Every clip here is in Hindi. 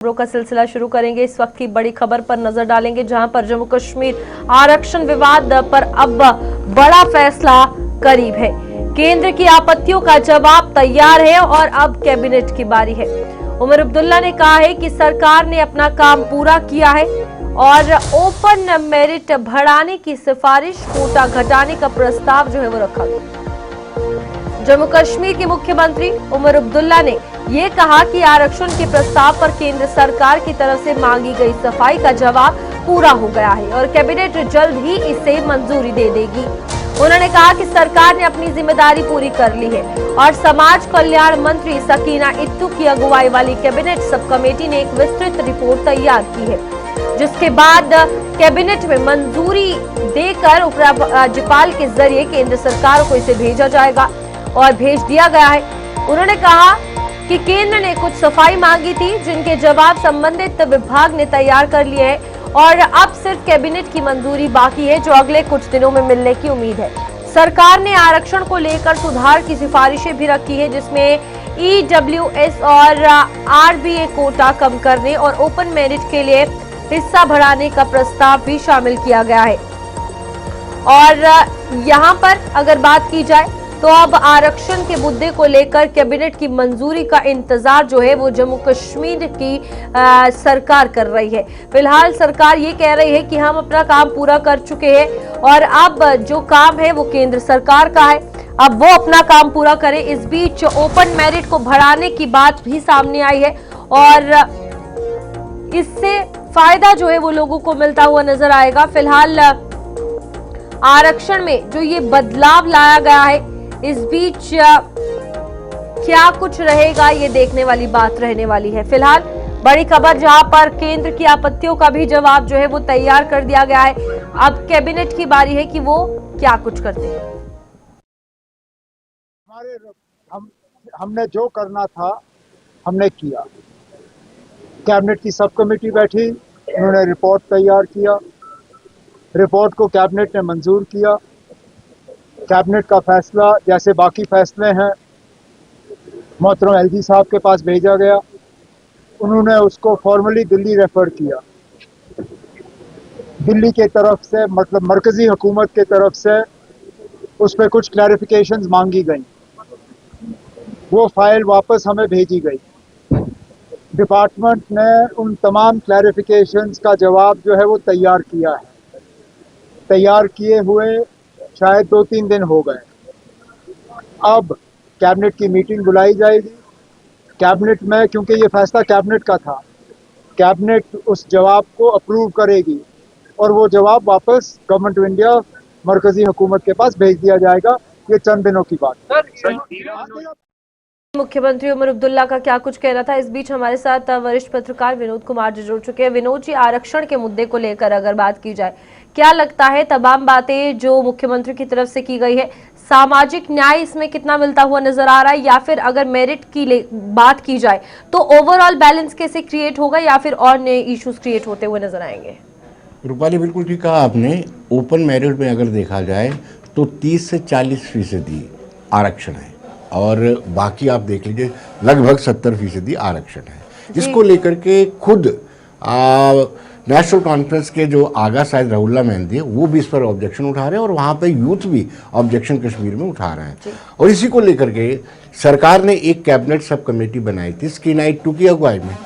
खबरों का सिलसिला शुरू करेंगे। इस वक्त की बड़ी खबर पर नजर डालेंगे, जहां पर जम्मू कश्मीर आरक्षण विवाद पर अब बड़ा फैसला करीब है। केंद्र की आपत्तियों का जवाब तैयार है और अब कैबिनेट की बारी है। उमर अब्दुल्ला ने कहा है कि सरकार ने अपना काम पूरा किया है और ओपन मेरिट बढ़ाने की सिफारिश, कोटा घटाने का प्रस्ताव जो है वो रखा गया। जम्मू कश्मीर के मुख्यमंत्री उमर अब्दुल्ला ने ये कहा कि आरक्षण के प्रस्ताव पर केंद्र सरकार की तरफ से मांगी गई सफाई का जवाब पूरा हो गया है और कैबिनेट जल्द ही इसे मंजूरी दे देगी। उन्होंने कहा कि सरकार ने अपनी जिम्मेदारी पूरी कर ली है और समाज कल्याण मंत्री सकीना इत्तू की अगुवाई वाली कैबिनेट सब कमेटी ने एक विस्तृत रिपोर्ट तैयार की है, जिसके बाद कैबिनेट में मंजूरी देकर उपराज्यपाल के जरिए केंद्र सरकार को इसे भेजा जाएगा और भेज दिया गया है। उन्होंने कहा कि केंद्र ने कुछ सफाई मांगी थी, जिनके जवाब संबंधित विभाग ने तैयार कर लिए हैं और अब सिर्फ कैबिनेट की मंजूरी बाकी है, जो अगले कुछ दिनों में मिलने की उम्मीद है। सरकार ने आरक्षण को लेकर सुधार की सिफारिशें भी रखी है, जिसमें EWS और RBA कोटा कम करने और ओपन मेरिट के लिए हिस्सा बढ़ाने का प्रस्ताव भी शामिल किया गया है। और यहाँ पर अगर बात की जाए तो अब आरक्षण के मुद्दे को लेकर कैबिनेट की मंजूरी का इंतजार जो है वो जम्मू कश्मीर की सरकार कर रही है। फिलहाल सरकार ये कह रही है कि हम अपना काम पूरा कर चुके हैं और अब जो काम है वो केंद्र सरकार का है, अब वो अपना काम पूरा करे। इस बीच ओपन मेरिट को बढ़ाने की बात भी सामने आई है और इससे फायदा जो है वो लोगों को मिलता हुआ नजर आएगा। फिलहाल आरक्षण में जो ये बदलाव लाया गया है, इस बीच क्या कुछ रहेगा ये देखने वाली बात रहने वाली है। फिलहाल बड़ी खबर, जहां पर केंद्र की आपत्तियों का भी जवाब जो है वो तैयार कर दिया गया है। अब कैबिनेट की बारी है कि वो क्या कुछ करते हैं। हमने जो करना था हमने किया। कैबिनेट की सब कमेटी बैठी, उन्होंने रिपोर्ट तैयार किया, रिपोर्ट को कैबिनेट ने मंजूर किया। कैबिनेट का फैसला जैसे बाकी फैसले हैं मोहतरम LG साहब के पास भेजा गया, उन्होंने उसको फॉर्मली दिल्ली रेफर किया। दिल्ली के तरफ से मतलब मरकजी हुकूमत के तरफ से उस पर कुछ क्लैरिफिकेशंस मांगी गई, वो फाइल वापस हमें भेजी गई। डिपार्टमेंट ने उन तमाम क्लैरिफिकेशंस का जवाब जो है वो तैयार किया है। तैयार किए हुए शायद 2-3 दिन हो गए। अब कैबिनेट की मीटिंग बुलाई जाएगी। कैबिनेट में, क्योंकि ये फैसला कैबिनेट का था, कैबिनेट उस जवाब को अप्रूव करेगी और वो जवाब वापस गवर्नमेंट ऑफ इंडिया मरकजी हुकूमत के पास भेज दिया जाएगा। ये चंद दिनों की बात है। मुख्यमंत्री उमर अब्दुल्ला का क्या कुछ कहना था। इस बीच हमारे साथ वरिष्ठ पत्रकार विनोद कुमार जी जुड़ चुके हैं। विनोद जी, आरक्षण के मुद्दे को लेकर अगर बात की जाए, क्या लगता है तमाम बातें जो मुख्यमंत्री की तरफ से की गई है, सामाजिक न्याय इसमें कितना मिलता हुआ नजर आ रहा है, या फिर अगर मेरिट की बात की जाए तो ओवरऑल बैलेंस कैसे क्रिएट होगा या फिर और नए इश्यूज क्रिएट होते हुए नजर आएंगे? रूपाली, बिल्कुल ठीक कहा आपने। ओपन मेरिट में अगर देखा जाए तो 30 से 40% आरक्षण है और बाकी आप देख लीजिए लगभग 70% आरक्षण है। इसको लेकर के खुद नेशनल कॉन्फ्रेंस के जो आगा शायद रहुल्ला मेहंदी है, वो भी इस पर ऑब्जेक्शन उठा रहे हैं और वहाँ पे यूथ भी ऑब्जेक्शन कश्मीर में उठा रहे हैं। और इसी को लेकर के सरकार ने एक कैबिनेट सब कमेटी बनाई थी सकीना इत्तू की अगुवाई में।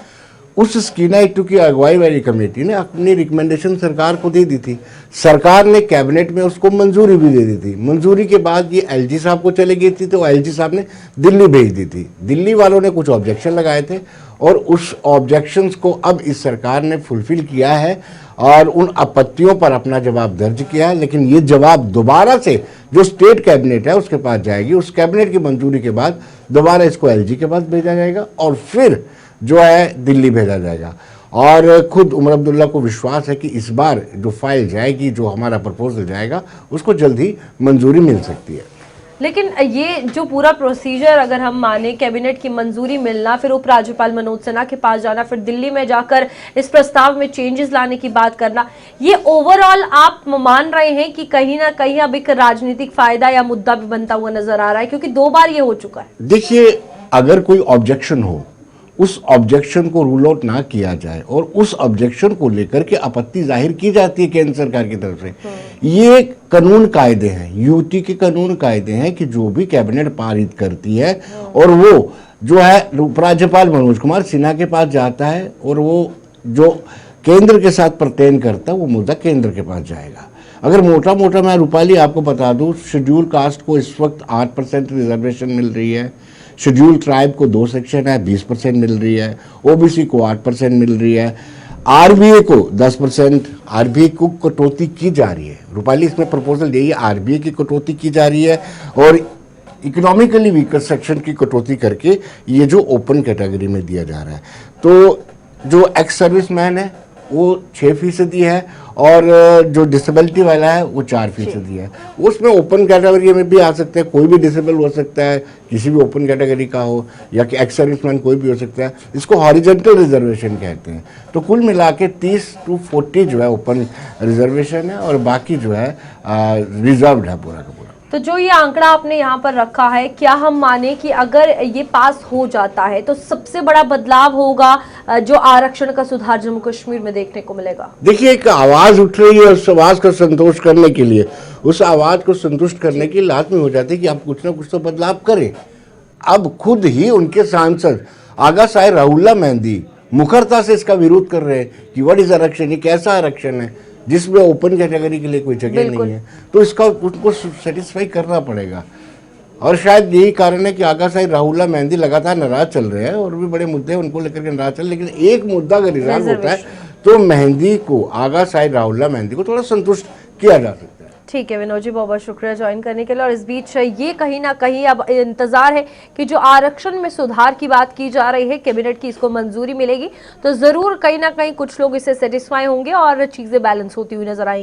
उस सकीना इत्तू की अगुवाई वाली कमेटी ने अपनी रिकमेंडेशन सरकार को दे दी थी। सरकार ने कैबिनेट में उसको मंजूरी भी दे दी थी। मंजूरी के बाद ये LG साहब को चली गई थी, तो LG साहब ने दिल्ली भेज दी थी। दिल्ली वालों ने कुछ ऑब्जेक्शन लगाए थे और उस ऑब्जेक्शंस को अब इस सरकार ने फुलफिल किया है और उन आपत्तियों पर अपना जवाब दर्ज किया है। लेकिन ये जवाब दोबारा से जो स्टेट कैबिनेट है उसके पास जाएगी। उस कैबिनेट की मंजूरी के बाद दोबारा इसको LG के पास भेजा जाएगा और फिर जो है दिल्ली भेजा जाएगा। और खुद उमर अब्दुल्ला को विश्वास है कि इस बार जो फाइल जाएगी, जो हमारा प्रपोजल जाएगा, उसको जल्द ही मंजूरी मिल सकती है। लेकिन ये जो पूरा प्रोसीजर अगर हम माने, कैबिनेट की मंजूरी मिलना, फिर उपराज्यपाल मनोज सिन्हा के पास जाना, फिर दिल्ली में जाकर इस प्रस्ताव में चेंजेस लाने की बात करना, ये ओवरऑल आप मान रहे हैं कि कहीं ना कहीं अब एक राजनीतिक फायदा या मुद्दा भी बनता हुआ नजर आ रहा है, क्योंकि 2 बार ये हो चुका है। देखिए, अगर कोई ऑब्जेक्शन हो उस ऑब्जेक्शन को रूल आउट ना किया जाए और उस ऑब्जेक्शन को लेकर के आपत्ति जाहिर की जाती है केंद्र सरकार की तरफ से। ये कानून कायदे हैं, यूटी के कानून कायदे हैं कि जो भी कैबिनेट पारित करती है और वो जो है उपराज्यपाल मनोज कुमार सिन्हा के पास जाता है और वो जो केंद्र के साथ पर्टेन करता है वो मुद्दा केंद्र के पास जाएगा। अगर मोटा मोटा मैं रूपाली आपको बता दूं, शेड्यूल कास्ट को इस वक्त 8% रिजर्वेशन मिल रही है, शेड्यूल ट्राइब को 2 सेक्शन है 20% मिल रही है, ओबीसी को 8% मिल रही है, आरबीए को 10%, आरबीए को कटौती की जा रही है। रूपाली इसमें प्रपोजल यही है, आरबीए की कटौती की जा रही है और इकोनॉमिकली वीकर सेक्शन की कटौती करके ये जो ओपन कैटेगरी में दिया जा रहा है। तो जो एक्स सर्विसमैन है वो 6% है और जो डिसेबिलिटी वाला है वो 4% है। उसमें ओपन कैटेगरी में भी आ सकते हैं, कोई भी डिसेबल हो सकता है, किसी भी ओपन कैटेगरी का हो या कि एक्स सर्विसमैन कोई भी हो सकता है। इसको हॉरिजॉन्टल रिजर्वेशन कहते हैं। तो कुल मिला के 30 to 40 जो है ओपन रिजर्वेशन है और बाकी जो है रिजर्व्ड है पूरा का पूरा। तो जो ये आंकड़ा आपने यहाँ पर रखा है, क्या हम माने कि अगर ये पास हो जाता है तो सबसे बड़ा बदलाव होगा जो आरक्षण का सुधार जम्मू कश्मीर में देखने को मिलेगा? देखिए, एक आवाज उठ रही है, उस आवाज को संतोष करने के लिए, उस आवाज को संतुष्ट करने की लाजमी हो जाती है कि आप कुछ ना कुछ तो बदलाव करें। अब खुद ही उनके सांसद आगा साहिब राहुल्ला मेहंदी मुखरता से इसका विरोध कर रहे हैं कि व्हाट इज आरक्षण, ये कैसा आरक्षण है जिसमें ओपन कैटेगरी के लिए कोई जगह नहीं है। तो इसका उनको सेटिस्फाई करना पड़ेगा और शायद यही कारण है कि आगा साहिब राहुल्ला मेहंदी लगातार नाराज चल रहे हैं और भी बड़े मुद्दे उनको लेकर के नाराज चल, लेकिन एक मुद्दा अगर रिजॉल्व होता है तो मेहंदी को, आगा साहिब राहुल्ला मेहंदी को थोड़ा संतुष्ट किया जा सकता है। ठीक है विनोद जी, बहुत बहुत शुक्रिया ज्वाइन करने के लिए। और इस बीच ये कहीं ना कहीं अब इंतजार है कि जो आरक्षण में सुधार की बात की जा रही है, कैबिनेट की इसको मंजूरी मिलेगी तो जरूर कहीं ना कहीं कुछ लोग इससे सेटिस्फाई होंगे और चीजें बैलेंस होती हुई नजर आएंगी।